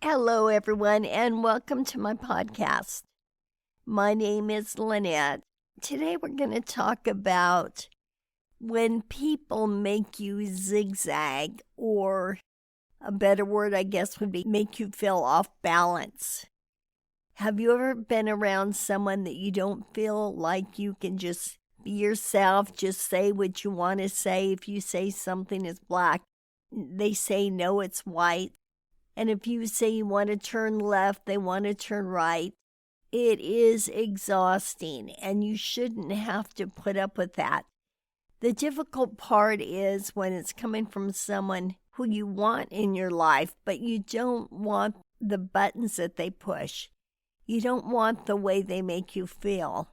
Hello, everyone, and welcome to my podcast. My name is Lynette. Today, we're going to talk about when people make you zigzag, or a better word, I guess, would be make you feel off balance. Have you ever been around someone that you don't feel like you can just be yourself, just say what you want to say? If you say something is black, they say no, it's white. And if you say you want to turn left, they want to turn right. It is exhausting, and you shouldn't have to put up with that. The difficult part is when it's coming from someone who you want in your life, but you don't want the buttons that they push. You don't want the way they make you feel.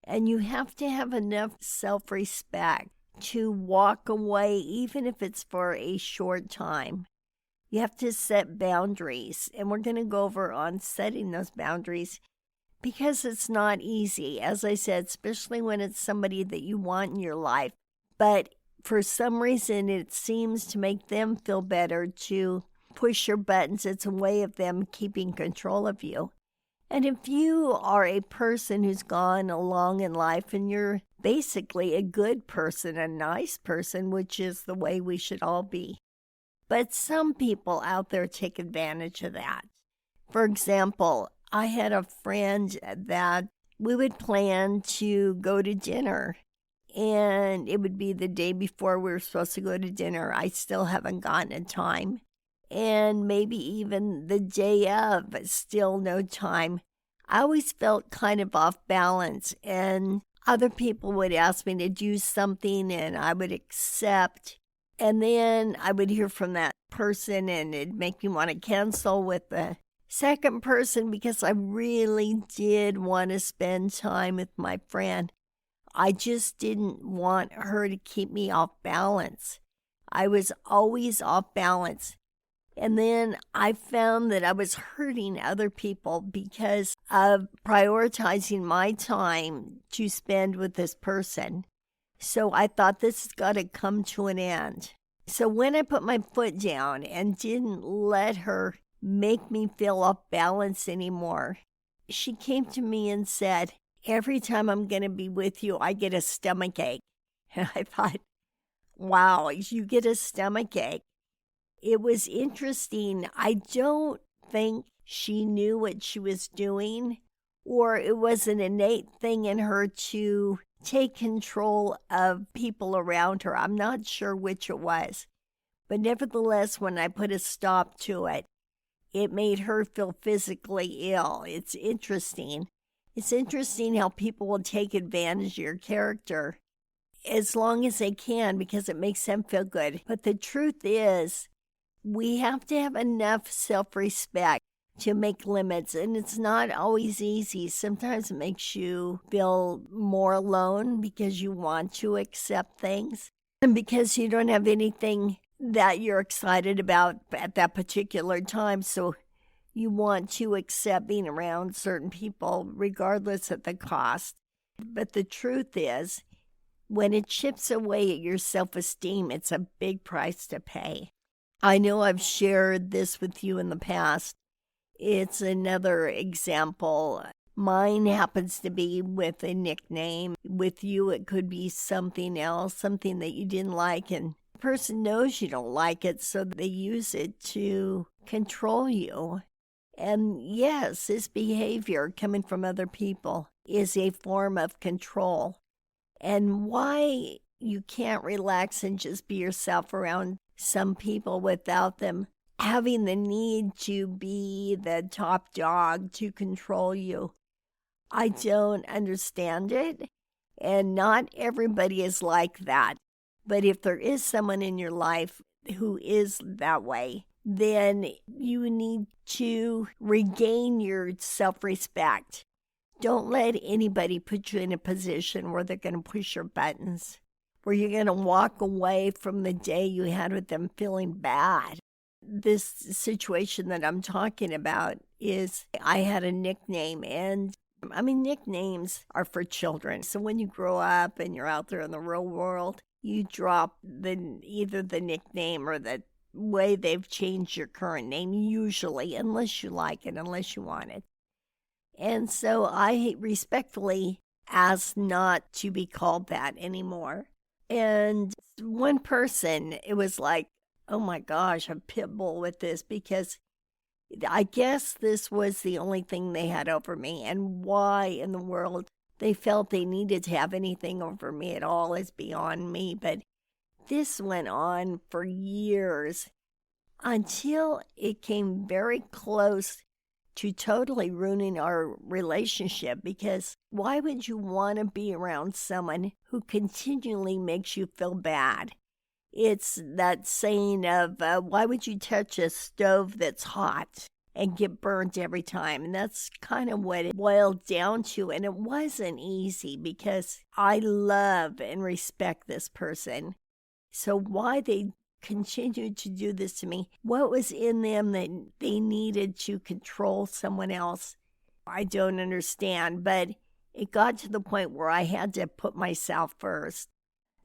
And you have to have enough self-respect to walk away, even if it's for a short time. You have to set boundaries, and we're going to go over on setting those boundaries because it's not easy, as I said, especially when it's somebody that you want in your life. But for some reason, it seems to make them feel better to push your buttons. It's a way of them keeping control of you. And if you are a person who's gone along in life and you're basically a good person, a nice person, which is the way we should all be. But some people out there take advantage of that. For example, I had a friend that we would plan to go to dinner, and it would be the day before we were supposed to go to dinner. I still haven't gotten a time. And maybe even the day of, but still no time. I always felt kind of off balance, and other people would ask me to do something, and I would accept. And then I would hear from that person, and it'd make me want to cancel with the second person because I really did want to spend time with my friend. I just didn't want her to keep me off balance. I was always off balance. And then I found that I was hurting other people because of prioritizing my time to spend with this person. So I thought this has got to come to an end. So when I put my foot down and didn't let her make me feel off balance anymore, she came to me and said, "Every time I'm going to be with you, I get a stomach ache." And I thought, wow, you get a stomach ache. It was interesting. I don't think she knew what she was doing, or it was an innate thing in her to take control of people around her. I'm not sure which it was. But nevertheless, when I put a stop to it, it made her feel physically ill. It's interesting. It's interesting how people will take advantage of your character as long as they can because it makes them feel good. But the truth is, we have to have enough self-respect to make limits, and it's not always easy. Sometimes it makes you feel more alone because you want to accept things and because you don't have anything that you're excited about at that particular time. So you want to accept being around certain people regardless of the cost. But the truth is, when it chips away at your self-esteem, it's a big price to pay. I know I've shared this with you in the past. It's another example. Mine happens to be with a nickname. With you, it could be something else, something that you didn't like, and the person knows you don't like it, so they use it to control you. And yes, this behavior coming from other people is a form of control. And why you can't relax and just be yourself around some people without them having the need to be the top dog to control you. I don't understand it, and not everybody is like that. But if there is someone in your life who is that way, then you need to regain your self-respect. Don't let anybody put you in a position where they're going to push your buttons, where you're going to walk away from the day you had with them feeling bad. This situation that I'm talking about is I had a nickname, and nicknames are for children. So when you grow up and you're out there in the real world, you drop either the nickname or the way they've changed your current name, usually, unless you like it, unless you want it. And so I respectfully ask not to be called that anymore. And one person, it was like, oh my gosh, a pit bull with this, because I guess this was the only thing they had over me. And why in the world they felt they needed to have anything over me at all is beyond me. But this went on for years until it came very close to totally ruining our relationship, because why would you want to be around someone who continually makes you feel bad? It's that saying of, why would you touch a stove that's hot and get burnt every time? And that's kind of what it boiled down to. And it wasn't easy, because I love and respect this person. So why they continued to do this to me, what was in them that they needed to control someone else, I don't understand. But it got to the point where I had to put myself first.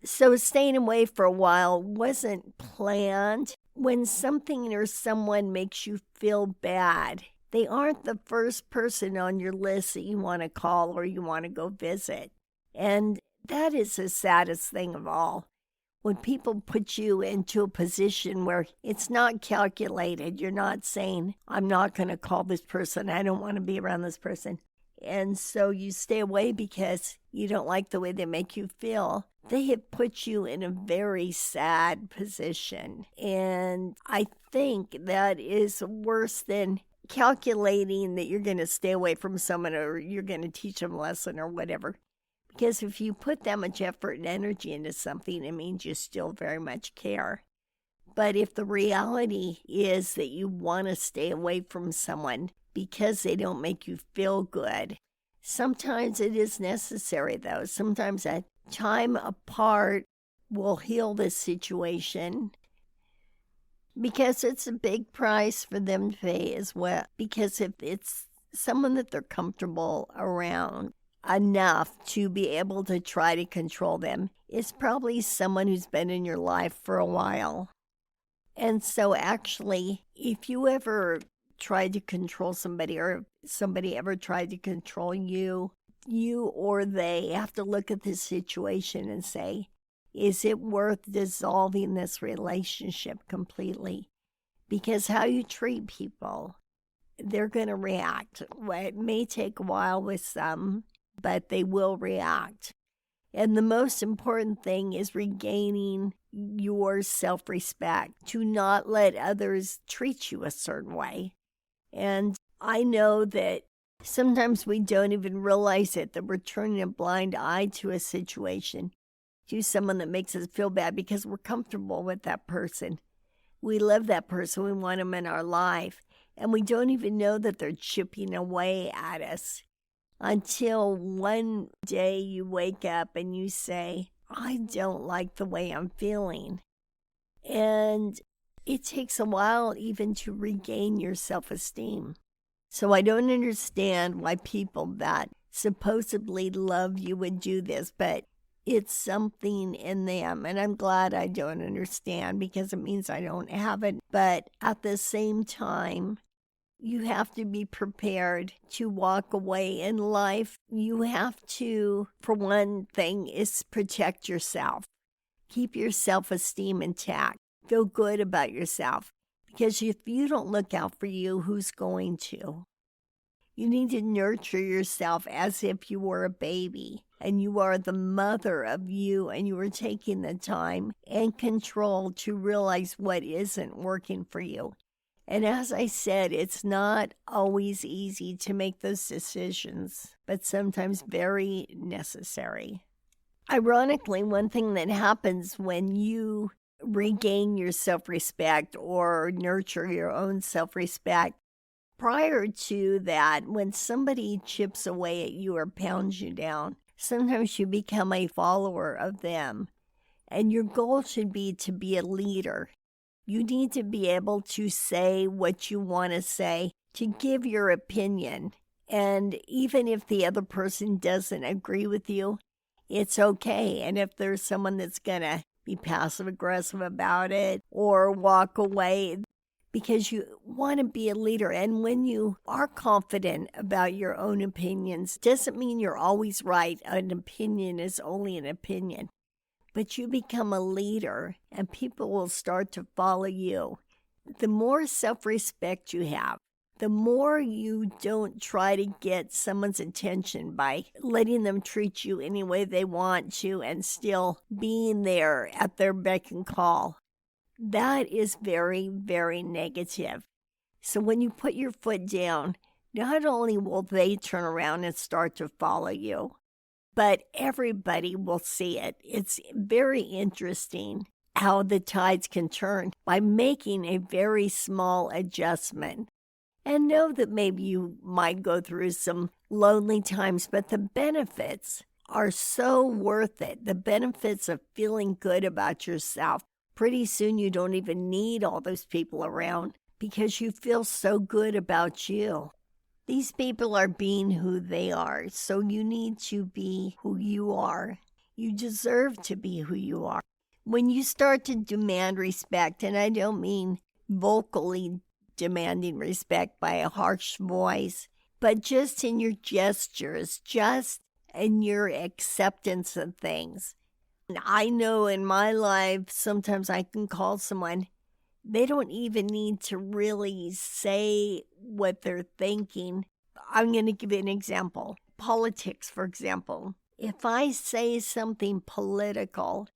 So staying away for a while wasn't planned. When something or someone makes you feel bad, they aren't the first person on your list that you want to call or you want to go visit. And that is the saddest thing of all. When people put you into a position where it's not calculated, you're not saying, I'm not going to call this person, I don't want to be around this person. And so you stay away because you don't like the way they make you feel. They have put you in a very sad position. And I think that is worse than calculating that you're going to stay away from someone or you're going to teach them a lesson or whatever. Because if you put that much effort and energy into something, it means you still very much care. But if the reality is that you want to stay away from someone because they don't make you feel good, sometimes it is necessary, though. Sometimes that time apart will heal this situation, because it's a big price for them to pay as well. Because if it's someone that they're comfortable around enough to be able to try to control them, it's probably someone who's been in your life for a while. And so actually, if you ever tried to control somebody, or somebody ever tried to control you or they have to look at this situation and say, is it worth dissolving this relationship completely? Because how you treat people, they're going to react. It may take a while with some, but they will react. And the most important thing is regaining your self-respect, to not let others treat you a certain way. And I know that sometimes we don't even realize it, that we're turning a blind eye to a situation, to someone that makes us feel bad, because we're comfortable with that person. We love that person. We want them in our life. And we don't even know that they're chipping away at us, until one day you wake up and you say, I don't like the way I'm feeling. And it takes a while even to regain your self-esteem. So I don't understand why people that supposedly love you would do this, but it's something in them. And I'm glad I don't understand, because it means I don't have it. But at the same time, you have to be prepared to walk away in life. You have to, for one thing, is protect yourself. Keep your self-esteem intact. Feel good about yourself. Because if you don't look out for you, who's going to? You need to nurture yourself as if you were a baby and you are the mother of you, and you are taking the time and control to realize what isn't working for you. And as I said, it's not always easy to make those decisions, but sometimes very necessary. Ironically, one thing that happens when you regain your self-respect or nurture your own self-respect, prior to that, when somebody chips away at you or pounds you down, sometimes you become a follower of them. And your goal should be to be a leader. You need to be able to say what you want to say, to give your opinion. And even if the other person doesn't agree with you, it's okay. And if there's someone that's going to be passive-aggressive about it or walk away, because you want to be a leader. And when you are confident about your own opinions, doesn't mean you're always right. An opinion is only an opinion. But you become a leader and people will start to follow you. The more self-respect you have, the more you don't try to get someone's attention by letting them treat you any way they want to and still being there at their beck and call. That is very, very negative. So when you put your foot down, not only will they turn around and start to follow you, but everybody will see it. It's very interesting how the tides can turn by making a very small adjustment. And know that maybe you might go through some lonely times, but the benefits are so worth it. The benefits of feeling good about yourself. Pretty soon you don't even need all those people around because you feel so good about you. These people are being who they are, so you need to be who you are. You deserve to be who you are. When you start to demand respect, and I don't mean vocally demanding respect by a harsh voice, but just in your gestures, just in your acceptance of things. And I know in my life, sometimes I can call someone, they don't even need to really say what they're thinking. I'm going to give you an example. Politics, for example. If I say something political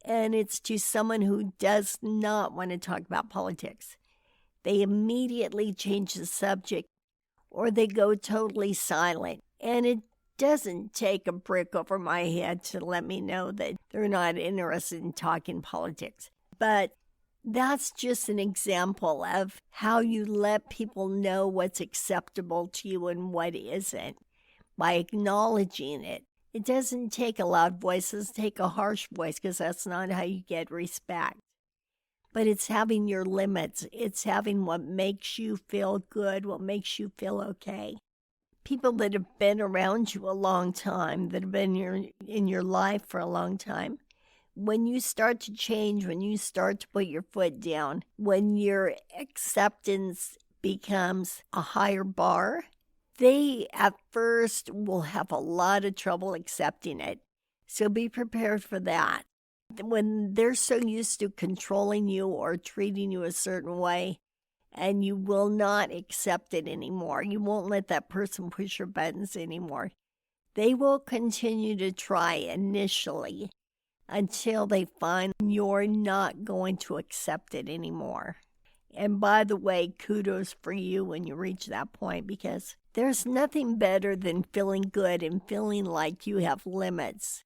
and it's to someone who does not want to talk about politics, they immediately change the subject or they go totally silent. And it doesn't take a brick over my head to let me know that they're not interested in talking politics. But that's just an example of how you let people know what's acceptable to you and what isn't by acknowledging it. It doesn't take a loud voice, it doesn't take a harsh voice, because that's not how you get respect. But it's having your limits. It's having what makes you feel good, what makes you feel okay. People that have been around you a long time, that have been in your life for a long time, when you start to change, when you start to put your foot down, when your acceptance becomes a higher bar, they at first will have a lot of trouble accepting it. So be prepared for that. When they're so used to controlling you or treating you a certain way, and you will not accept it anymore, you won't let that person push your buttons anymore, they will continue to try initially until they find you're not going to accept it anymore. And by the way, kudos for you when you reach that point, because there's nothing better than feeling good and feeling like you have limits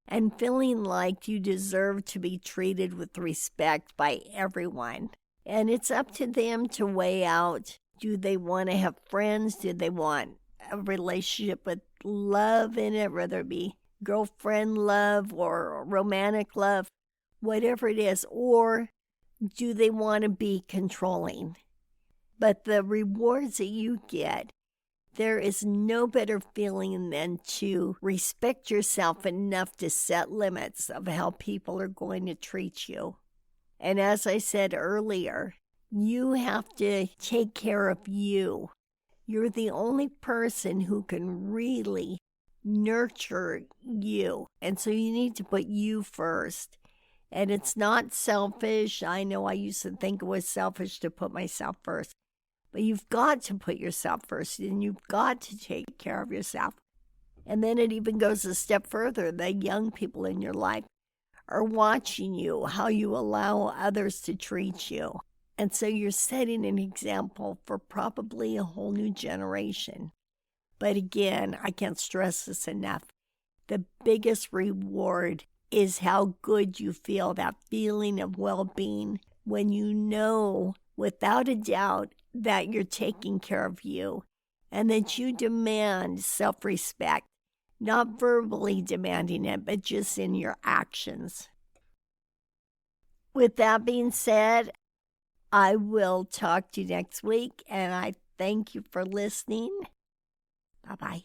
and feeling like you deserve to be treated with respect by everyone. And it's up to them to weigh out, do they want to have friends? Do they want a relationship with love in it, whether it be girlfriend love or romantic love, whatever it is, or do they want to be controlling? But the rewards that you get, there is no better feeling than to respect yourself enough to set limits of how people are going to treat you. And as I said earlier, you have to take care of you. You're the only person who can really nurture you. And so you need to put you first. And it's not selfish. I know I used to think it was selfish to put myself first. But you've got to put yourself first, and you've got to take care of yourself. And then it even goes a step further. The young people in your life are watching you, how you allow others to treat you. And so you're setting an example for probably a whole new generation. But again, I can't stress this enough. The biggest reward is how good you feel, that feeling of well-being, when you know without a doubt that you're taking care of you and that you demand self-respect, not verbally demanding it, but just in your actions. With that being said, I will talk to you next week, and I thank you for listening. Bye-bye.